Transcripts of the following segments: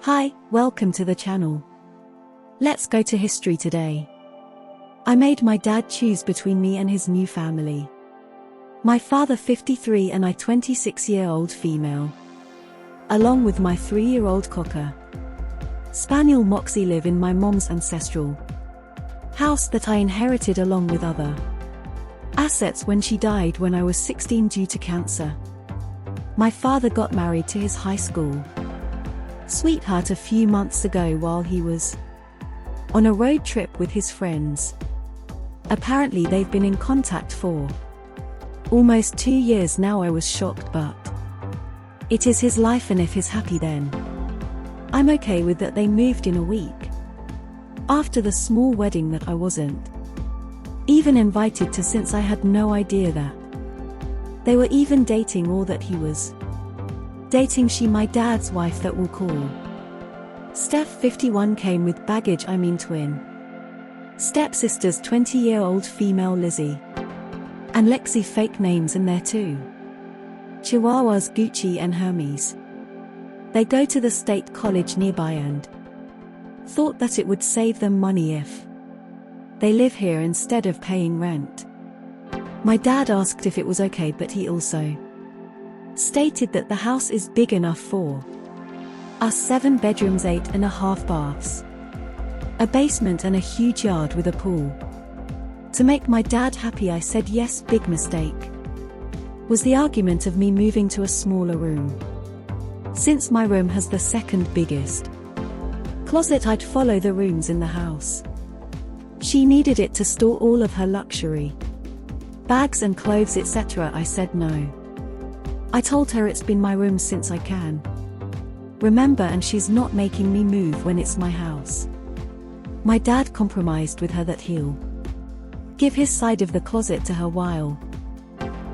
Hi, welcome to the channel. Let's go to history today. I made my dad choose between me and his new family. My father 53 and I 26-year-old female. Along with my 3-year-old cocker spaniel Moxie live in my mom's ancestral house that I inherited along with other assets when she died when I was 16 due to cancer. My father got married to his high school sweetheart a few months ago while he was on a road trip with his friends. Apparently they've been in contact for almost 2 years now. I was shocked, but it is his life, and if he's happy then I'm okay with that. They moved in a week after the small wedding that I wasn't even invited to, since I had no idea that they were even dating or that he was dating she, my dad's wife that we'll call Steph 51, came with baggage, I mean twin stepsisters 20-year-old female Lizzie and Lexi, fake names in there too. Chihuahuas Gucci and Hermes. They go to the state college nearby and thought that it would save them money if they live here instead of paying rent. My dad asked if it was okay, but he also stated that the house is big enough for us, 7 bedrooms, 8.5 baths, a basement and a huge yard with a pool. To make my dad happy I said yes. Big mistake was the argument of me moving to a smaller room. Since my room has the second biggest closet, I'd follow the rooms in the house. She needed it to store all of her luxury bags and clothes, etc. I said no. I told her it's been my room since I can remember, and she's not making me move when it's my house. My dad compromised with her that he'll give his side of the closet to her while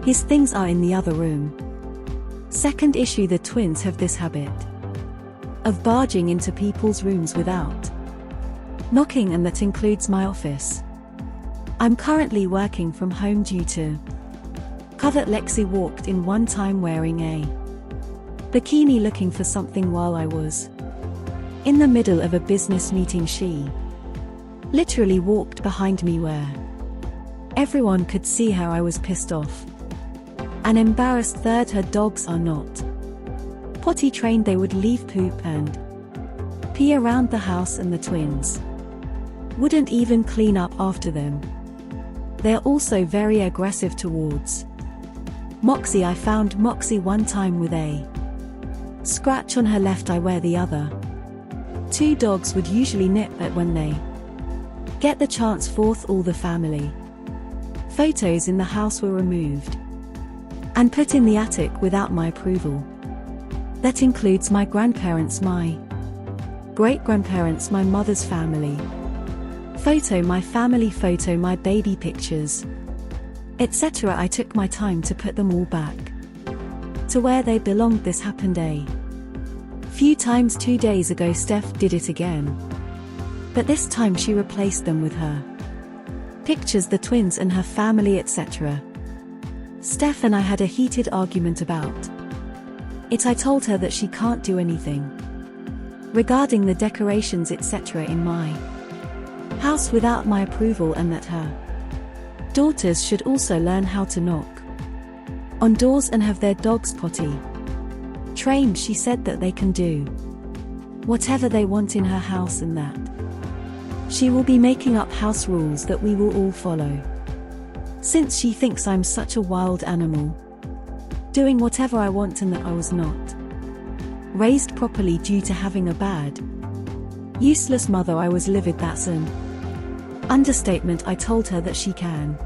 his things are in the other room. Second issue: the twins have this habit of barging into people's rooms without knocking, and that includes my office. I'm currently working from home due to COVID. Lexi walked in one time wearing a bikini looking for something while I was in the middle of a business meeting. She literally walked behind me where everyone could see how I was pissed off and embarrassed. Third, her dogs are not potty trained. They would leave poop and pee around the house, and the twins wouldn't even clean up after them. They're also very aggressive towards Moxie. I found Moxie one time with a scratch on her left eye where the other 2 dogs would usually nip at when they get the chance. Fourth, all the family photos in the house were removed and put in the attic without my approval. That includes my grandparents, my great-grandparents, my mother's family photo, my family photo, my baby pictures, etc. I took my time to put them all back to where they belonged. This happened a few times. 2 days ago Steph did it again, but this time she replaced them with her pictures, the twins and her family, etc. Steph and I had a heated argument about it. I told her that she can't do anything regarding the decorations, etc. in my house without my approval, and that her daughters should also learn how to knock on doors and have their dogs potty trained. She said that they can do whatever they want in her house, and that she will be making up house rules that we will all follow, since she thinks I'm such a wild animal doing whatever I want, and that I was not raised properly due to having a bad, useless mother. I was livid. That's an understatement. I told her that she can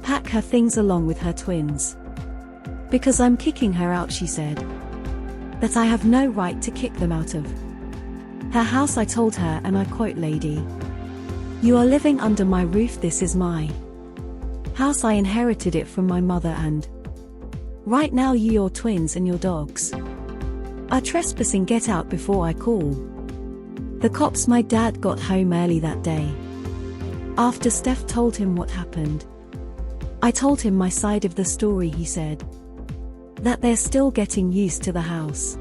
pack her things along with her twins because I'm kicking her out. She said that I have no right to kick them out of her house. I told her, and I quote, "Lady, you are living under my roof. This is my house. I inherited it from my mother, and right now you, your twins and your dogs are trespassing. Get out before I call the cops." My dad got home early that day after Steph told him what happened. I told him my side of the story. He said that they're still getting used to the house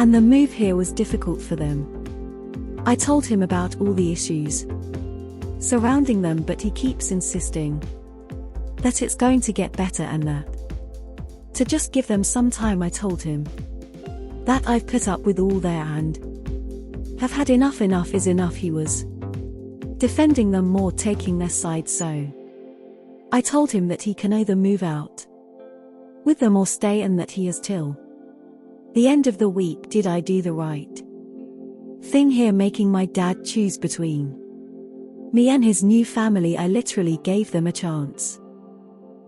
And the move here was difficult for them. I told him about all the issues surrounding them, but he keeps insisting that it's going to get better and that to just give them some time. I told him that I've put up with all there and have had enough. Enough is enough. He was defending them more, taking their side, so I told him that he can either move out with them or stay, and that he has till the end of the week. Did I do the right thing here, making my dad choose between me and his new family? I literally gave them a chance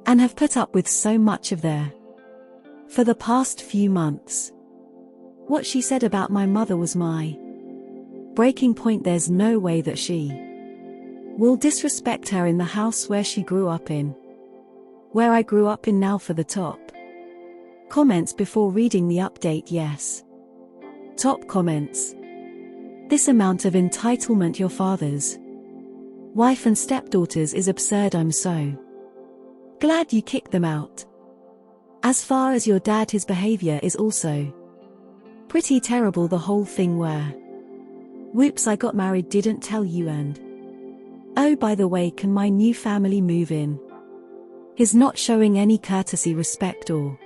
and have put up with so much of their for the past few months. What she said about my mother was my breaking point. There's no way that she will disrespect her in the house where she grew up in, where I grew up in. Now for the top comments before reading the update. Yes. Top comments. This amount of entitlement, your father's wife and stepdaughters, is absurd. I'm so glad you kicked them out. As far as your dad, his behavior is also pretty terrible. The whole thing where, whoops, I got married, didn't tell you, and oh, by the way, can my new family move in? He's not showing any courtesy, respect, or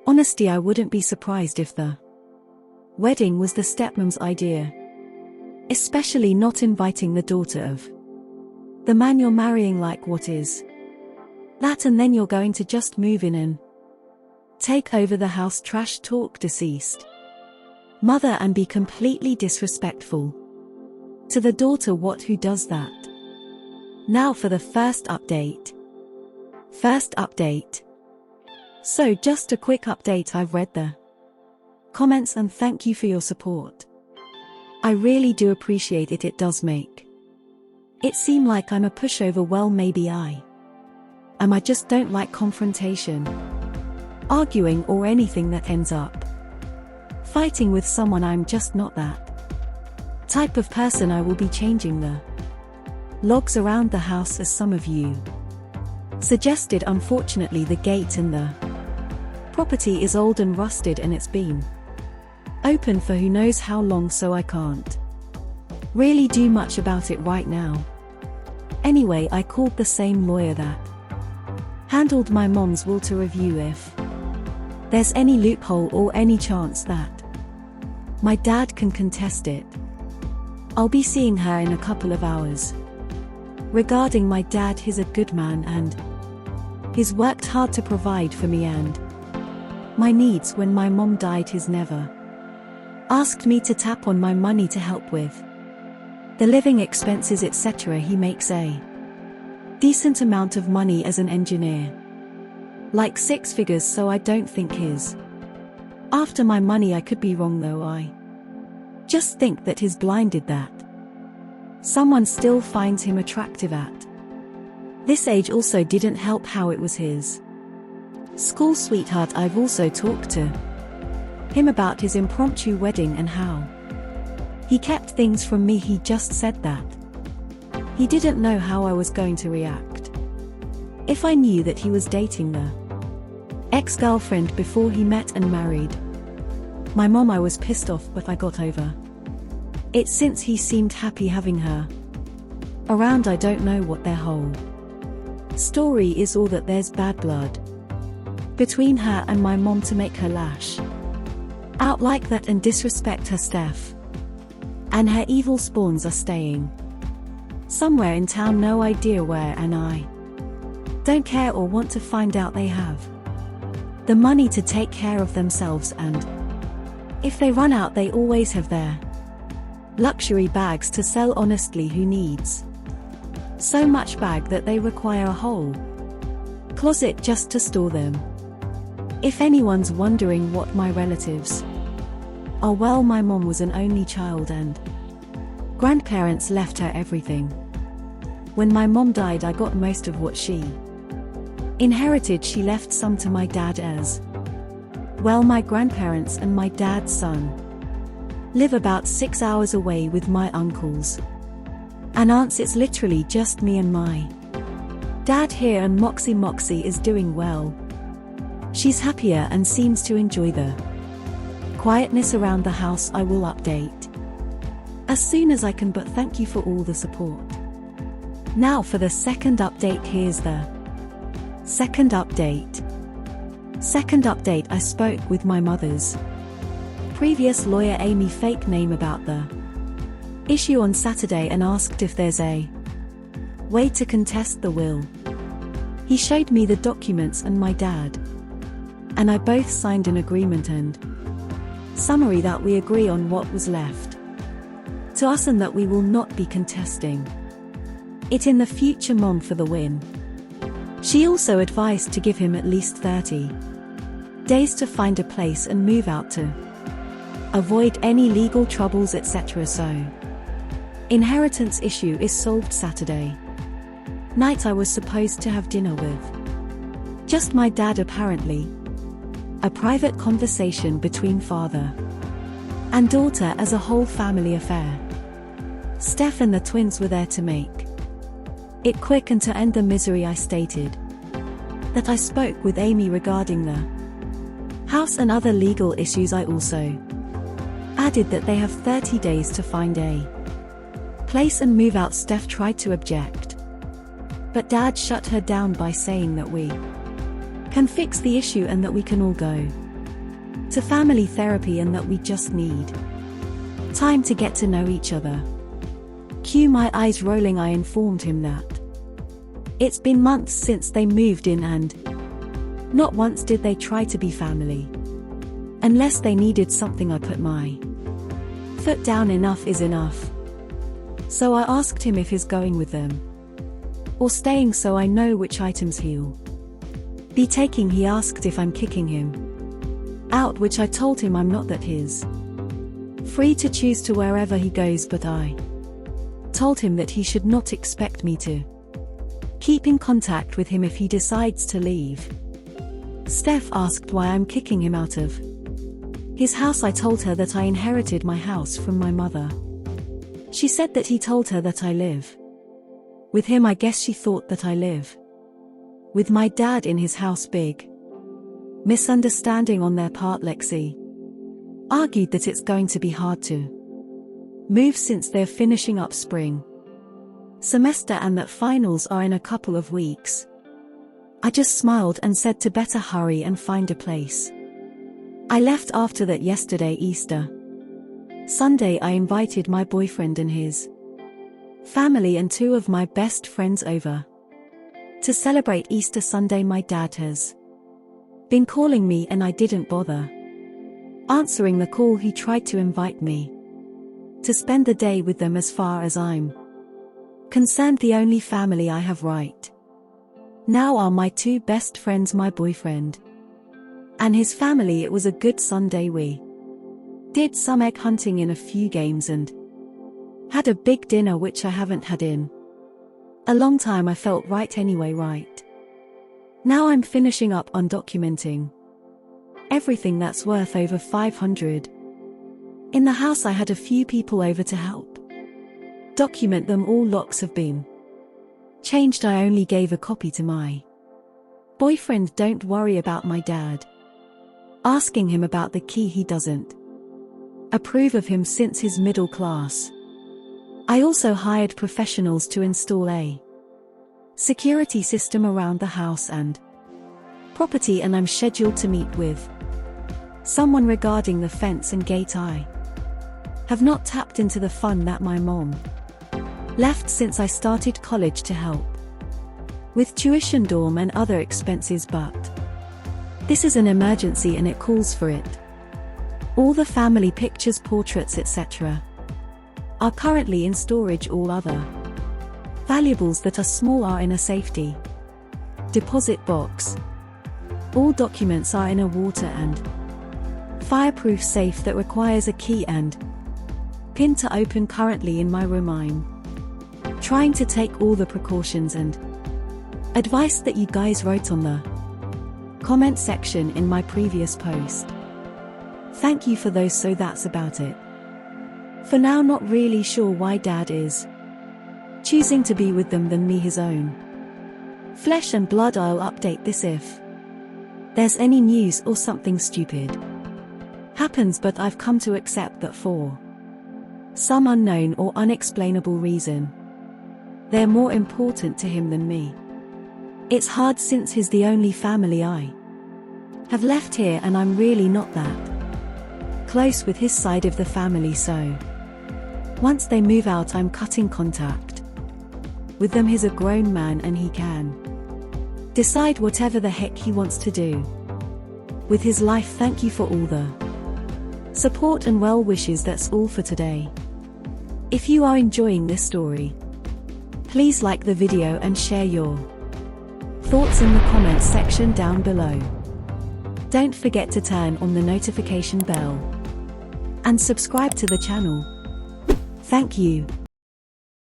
honesty. I wouldn't be surprised if the wedding was the stepmom's idea, especially not inviting the daughter of the man you're marrying. Like, what is that? And then you're going to just move in and take over the house. Trash talk deceased mother and be completely disrespectful to the daughter. What? Who does that? Now for the first update. So just a quick update. I've read the comments and thank you for your support. I really do appreciate it. It does make it seem like I'm a pushover. Well, maybe I am. I just don't like confrontation, arguing, or anything that ends up fighting with someone. I'm just not that type of person. I will be changing the logs around the house as some of you suggested. Unfortunately, the gate in the property is old and rusted, and it's been open for who knows how long, so I can't really do much about it right now. Anyway, I called the same lawyer that handled my mom's will to review if there's any loophole or any chance that my dad can contest it. I'll be seeing her in a couple of hours. Regarding my dad, he's a good man and he's worked hard to provide for me and my needs. When my mom died, he's never asked me to tap on my money to help with the living expenses, etc. He makes a decent amount of money as an engineer, like 6 figures, so I don't think he's after my money. I could be wrong though. I just think that he's blinded that someone still finds him attractive at this age. Also didn't help how it was his school sweetheart. I've also talked to him about his impromptu wedding and how he kept things from me. He just said that he didn't know how I was going to react if I knew that he was dating the ex-girlfriend before he met and married my mom. I was pissed off, but I got over it since he seemed happy having her around. I don't know what their whole story is, or that there's bad blood between her and my mom to make her lash out like that and disrespect her. Steph and her evil spawns are staying somewhere in town, no idea where, and I don't care or want to find out. They have the money to take care of themselves, and if they run out, they always have their luxury bags to sell. Honestly, who needs so much bag that they require a whole closet just to store them? If anyone's wondering what my relatives are, well, my mom was an only child and grandparents left her everything. When my mom died, I got most of what she inherited. She left some to my dad as well. My grandparents and my dad's son live about 6 hours away with my uncles and aunts. It's literally just me and my dad here, and Moxie is doing well. She's happier and seems to enjoy the Quietness around the house I will update as soon as I can, but thank you for all the support. Now for the second update. Here's the second update. I spoke with my mother's previous lawyer Amy, fake name, about the issue on Saturday and asked if there's a way to contest the will. He showed me the documents and my dad and I both signed an agreement and summary that we agree on what was left to us and that we will not be contesting it in the future. Mom for the win. She also advised to give him at least 30 days to find a place and move out to avoid any legal troubles, etc. So, inheritance issue is solved. Saturday night I was supposed to have dinner with just my dad, apparently a private conversation between father and daughter as a whole family affair. Steph and the twins were there to make it quick and to end the misery. I stated that I spoke with Amy regarding the house and other legal issues. I also added that they have 30 days to find a place and move out. Steph tried to object, but Dad shut her down by saying that we can fix the issue and that we can all go to family therapy and that we just need time to get to know each other. Cue my eyes rolling. I informed him that it's been months since they moved in and not once did they try to be family. Unless they needed something, I put my foot down. Enough is enough. So I asked him if he's going with them or staying, so I know which items he'll be taking. He asked if I'm kicking him out, which I told him I'm not, that he's free to choose to wherever he goes, but I told him that he should not expect me to keep in contact with him if he decides to leave. Steph asked why I'm kicking him out of his house. I told her that I inherited my house from my mother. She said that he told her that I live with him. I guess she thought that I live with my dad in his house. Big misunderstanding on their part. Lexi argued that it's going to be hard to move since they're finishing up spring semester and that finals are in a couple of weeks. I just smiled and said to better hurry and find a place. I left after that. Yesterday, Easter Sunday, I invited my boyfriend and his family and 2 of my best friends over to celebrate Easter Sunday. My dad has been calling me and I didn't bother answering the call. He tried to invite me to spend the day with them. As far as I'm concerned, the only family I have right now are my 2 best friends, my boyfriend and his family. It was a good Sunday. We did some egg hunting in a few games and had a big dinner, which I haven't had in a long time. I felt right anyway. Right now I'm finishing up on documenting everything that's worth over 500 in the house. I had a few people over to help document them all. Locks have been changed. I only gave a copy to my boyfriend. Don't worry about my dad asking him about the key. He doesn't approve of him since his middle class. I also hired professionals to install a security system around the house and property, and I'm scheduled to meet with someone regarding the fence and gate. I have not tapped into the fund that my mom left since I started college to help with tuition, dorm and other expenses, but this is an emergency and it calls for it. All the family pictures, portraits, etc. are currently in storage. All other valuables that are small are in a safety deposit box. All documents are in a water and fireproof safe that requires a key and pin to open. Currently in my room, I'm trying to take all the precautions and advice that you guys wrote on the comment section in my previous post. Thank you for those. So that's about it for now. Not really sure why Dad is choosing to be with them than me, his own flesh and blood. I'll update this if there's any news or something stupid happens, but I've come to accept that for some unknown or unexplainable reason, they're more important to him than me. It's hard since he's the only family I have left here, and I'm really not that close with his side of the family, so once they move out I'm cutting contact with them. He's a grown man and he can decide whatever the heck he wants to do with his life. Thank you for all the support and well wishes. That's all for today. If you are enjoying this story, please like the video and share your thoughts in the comments section down below. Don't forget to turn on the notification bell and subscribe to the channel. Thank you.